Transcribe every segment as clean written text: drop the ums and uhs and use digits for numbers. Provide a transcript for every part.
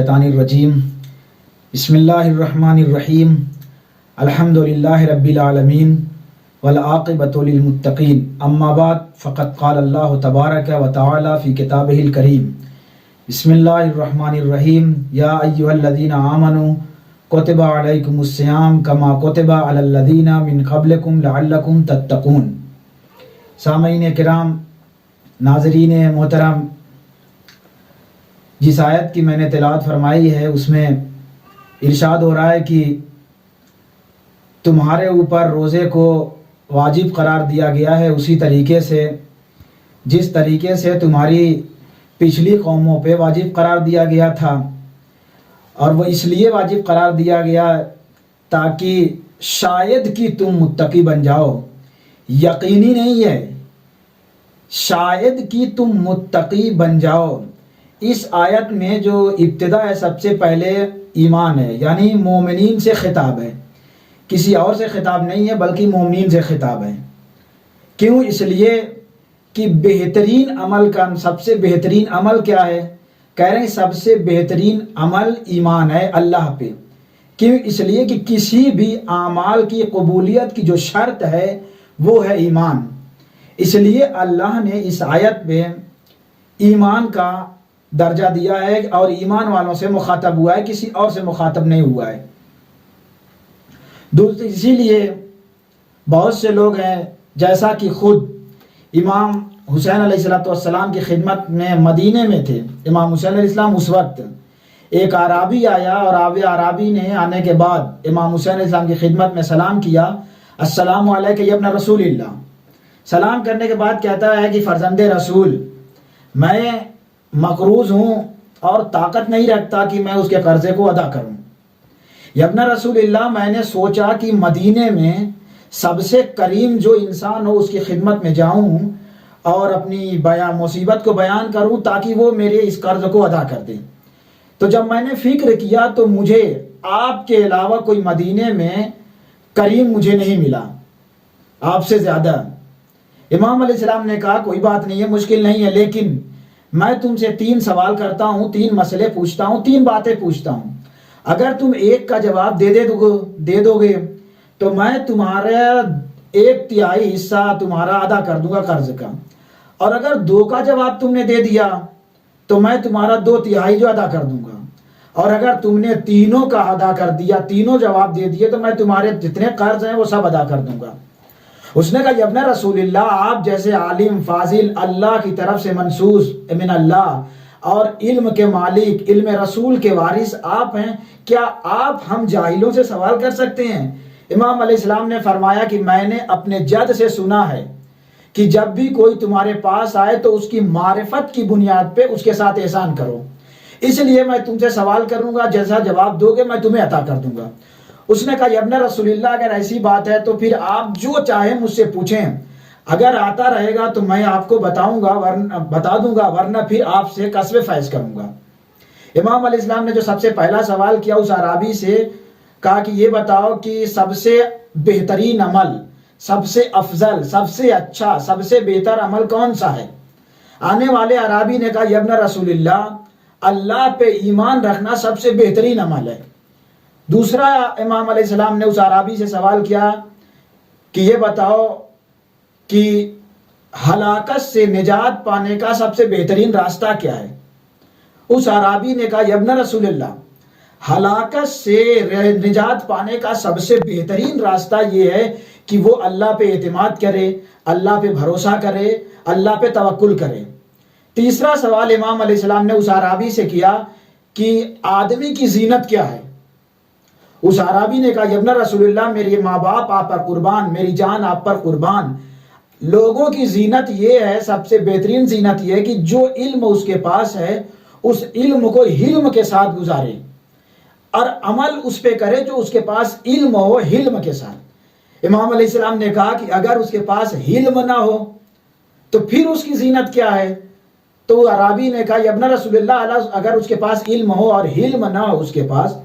الشیطان الرجیم بسم اللہ الرحمن الرحیم الحمد للہ رب العالمین والعاقبۃ للمتقین اما بعد فقد قال اللہ تبارک و تعالی فی کتابہ الکریم بسم اللہ الرحمن الرحیم یا ایھا الذین آمنوا کتب علیکم الصیام کما کتب علی الذین من قبلکم لعلکم تتقون۔ سامعین کرام، ناظرین محترم، جس آیت کی میں نے تلاوت فرمائی ہے اس میں ارشاد ہو رہا ہے کہ تمہارے اوپر روزے کو واجب قرار دیا گیا ہے اسی طریقے سے جس طریقے سے تمہاری پچھلی قوموں پہ واجب قرار دیا گیا تھا، اور وہ اس لیے واجب قرار دیا گیا تاکہ شاید کہ تم متقی بن جاؤ۔ یقینی نہیں ہے، شاید کہ تم متقی بن جاؤ۔ اس آیت میں جو ابتدا ہے سب سے پہلے ایمان ہے، یعنی مومنین سے خطاب ہے، کسی اور سے خطاب نہیں ہے بلکہ مومنین سے خطاب ہے۔ کیوں؟ اس لیے کہ بہترین عمل کا سب سے بہترین عمل کیا ہے؟ کہہ رہے ہیں سب سے بہترین عمل ایمان ہے اللہ پہ۔ کیوں؟ اس لیے کہ کسی بھی اعمال کی قبولیت کی جو شرط ہے وہ ہے ایمان۔ اس لیے اللہ نے اس آیت میں ایمان کا درجہ دیا ہے اور ایمان والوں سے مخاطب ہوا ہے، کسی اور سے مخاطب نہیں ہوا ہے۔ اسی لیے بہت سے لوگ ہیں جیسا کہ خود امام حسین علیہ السلام کی خدمت میں مدینے میں تھے، امام حسین علیہ السلام اس وقت، ایک اعرابی آیا اور اعرابی نے آنے کے بعد امام حسین علیہ السلام کی خدمت میں سلام کیا، السلام علیکم یا ابن رسول اللہ۔ سلام کرنے کے بعد کہتا ہے کہ فرزند رسول، میں مقروض ہوں اور طاقت نہیں رکھتا کہ میں اس کے قرضے کو ادا کروں۔ یا ابن رسول اللہ، میں نے سوچا کہ مدینے میں سب سے کریم جو انسان ہو اس کی خدمت میں جاؤں اور اپنی مصیبت کو بیان کروں تاکہ وہ میرے اس قرض کو ادا کر دیں۔ تو جب میں نے فکر کیا تو مجھے آپ کے علاوہ کوئی مدینے میں کریم مجھے نہیں ملا آپ سے زیادہ۔ امام علیہ السلام نے کہا کوئی بات نہیں ہے، مشکل نہیں ہے، لیکن میں تم سے 3 سوال کرتا ہوں، 3 مسئلے پوچھتا ہوں، 3 باتیں پوچھتا ہوں۔ اگر تم ایک کا جواب دے دو گے تو میں تمہارا 1/3 حصہ تمہارا ادا کر دوں گا قرض کا، اور اگر 2 کا جواب تم نے دے دیا تو میں تمہارا 2/3 جو ادا کر دوں گا، اور اگر تم نے تینوں کا ادا کر دیا، تینوں جواب دے دیے، تو میں تمہارے جتنے قرض ہیں وہ سب ادا کر دوں گا۔ اس نے کہا یا ابن رسول اللہ، آپ جیسے عالم فاضل، اللہ کی طرف سے منصوص من اللہ اور علم کے مالک، علم رسول کے وارث آپ ہیں، کیا آپ ہم جاہلوں سے سوال کر سکتے ہیں؟ امام علیہ السلام نے فرمایا کہ میں نے اپنے جد سے سنا ہے کہ جب بھی کوئی تمہارے پاس آئے تو اس کی معرفت کی بنیاد پہ اس کے ساتھ احسان کرو، اس لیے میں تم سے سوال کروں گا، جیسا جواب دو گے میں تمہیں عطا کر دوں گا۔ اس نے کہا یا ابن رسول اللہ، اگر ایسی بات ہے تو پھر آپ جو چاہیں مجھ سے پوچھیں، اگر آتا رہے گا تو میں آپ کو بتا دوں گا، ورنہ پھر آپ سے قصب فیض کروں گا۔ امام علیہ السلام نے جو سب سے پہلا سوال کیا اس عرابی سے، کہا کہ یہ بتاؤ کہ سب سے بہترین عمل، سب سے افضل، سب سے اچھا، سب سے بہتر عمل کون سا ہے؟ آنے والے عرابی نے کہا یا ابن رسول اللہ، اللہ پہ ایمان رکھنا سب سے بہترین عمل ہے۔ دوسرا امام علیہ السلام نے اس عرابی سے سوال کیا کہ یہ بتاؤ کہ ہلاکت سے نجات پانے کا سب سے بہترین راستہ کیا ہے؟ اس عرابی نے کہا یا ابن رسول اللہ، ہلاکت سے نجات پانے کا سب سے بہترین راستہ یہ ہے کہ وہ اللہ پہ اعتماد کرے، اللہ پہ بھروسہ کرے، اللہ پہ توکل کرے۔ تیسرا سوال امام علیہ السلام نے اس عرابی سے کیا کہ آدمی کی زینت کیا ہے؟ اس عرابی نے کہا یا ابن رسول اللہ، میرے ماں باپ آپ پر قربان، میری جان آپ پر قربان۔ لوگوں کی زینت یہ ہے، سب سے بہترین زینت یہ ہے کہ جو علم اس کے پاس ہے اس علم کو حلم کے ساتھ گزارے، اور عمل اس پہ کرے جو اس کے پاس علم ہو، حلم کے ساتھ۔ امام علیہ السلام نے کہا کہ اگر اس کے پاس حلم نہ ہو تو پھر اس کی زینت کیا ہے؟ تو عرابی نے کہا یا ابن رسول اللہ، اگر اس کے پاس علم ہو اور حلم نہ ہو اس کے پاس،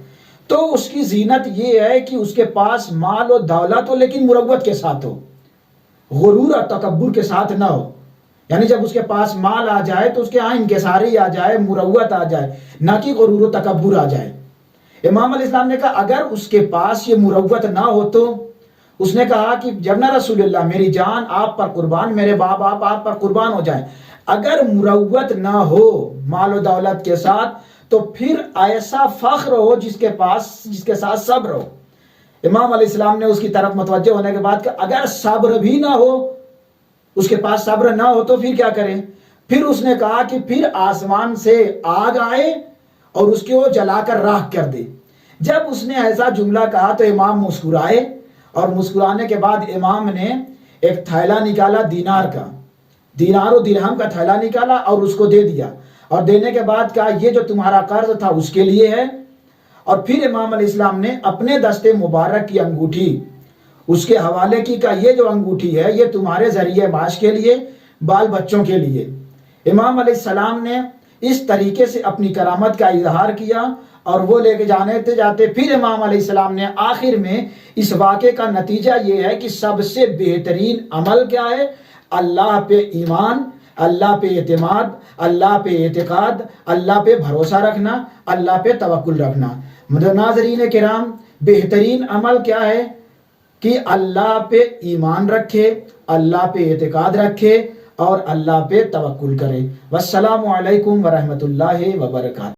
تو اس کی زینت یہ ہے کہ اس کے پاس مال و دولت ہو لیکن مروت کے ساتھ ہو، غرور اور تکبر کے ساتھ نہ ہو۔ یعنی جب اس کے پاس مال آ جائے تو اس کے ہاں انکساری آ جائے، مروت آ جائے، نہ کہ غرور و تکبر آ جائے۔ امام علیہ السلام نے کہا اگر اس کے پاس یہ مروت نہ ہو تو اس نے کہا کہ جب نہ رسول اللہ میری جان آپ پر قربان، میرے باپ آپ پر قربان ہو جائیں، اگر مروت نہ ہو مال و دولت کے ساتھ تو پھر ایسا فخر ہو جس کے ساتھ صبر ہو۔ امام علیہ السلام نے اس کی طرف متوجہ ہونے کے بعد کہ اگر صبر بھی نہ ہو، اس کے پاس صبر نہ ہو تو پھر کیا کریں؟ پھر اس نے کہا کہ پھر آسمان سے آگ آئے اور اس کو جلا کر راکھ کر دے۔ جب اس نے ایسا جملہ کہا تو امام مسکرائے، اور مسکرانے کے بعد امام نے ایک تھیلا نکالا دینار و درہم کا تھیلا نکالا اور اس کو دے دیا، اور دینے کے بعد کہا یہ جو تمہارا قرض تھا اس کے لیے ہے۔ اور پھر امام علیہ السلام نے اپنے دست مبارک کی انگوٹھی اس کے حوالے کی، کہ یہ جو انگوٹھی ہے یہ تمہارے ذریعے معاش کے لیے، بال بچوں کے لیے۔ امام علیہ السلام نے اس طریقے سے اپنی کرامت کا اظہار کیا، اور وہ لے کے جاتے پھر امام علیہ السلام نے آخر میں اس واقعے کا نتیجہ یہ ہے کہ سب سے بہترین عمل کیا ہے؟ اللہ پہ ایمان، اللہ پہ اعتماد، اللہ پہ اعتقاد، اللہ پہ بھروسہ رکھنا، اللہ پہ توکل رکھنا۔ ناظرین کرام، بہترین عمل کیا ہے؟ کہ اللہ پہ ایمان رکھے، اللہ پہ اعتقاد رکھے اور اللہ پہ توکل کرے۔ والسلام علیکم ورحمۃ اللہ وبرکاتہ۔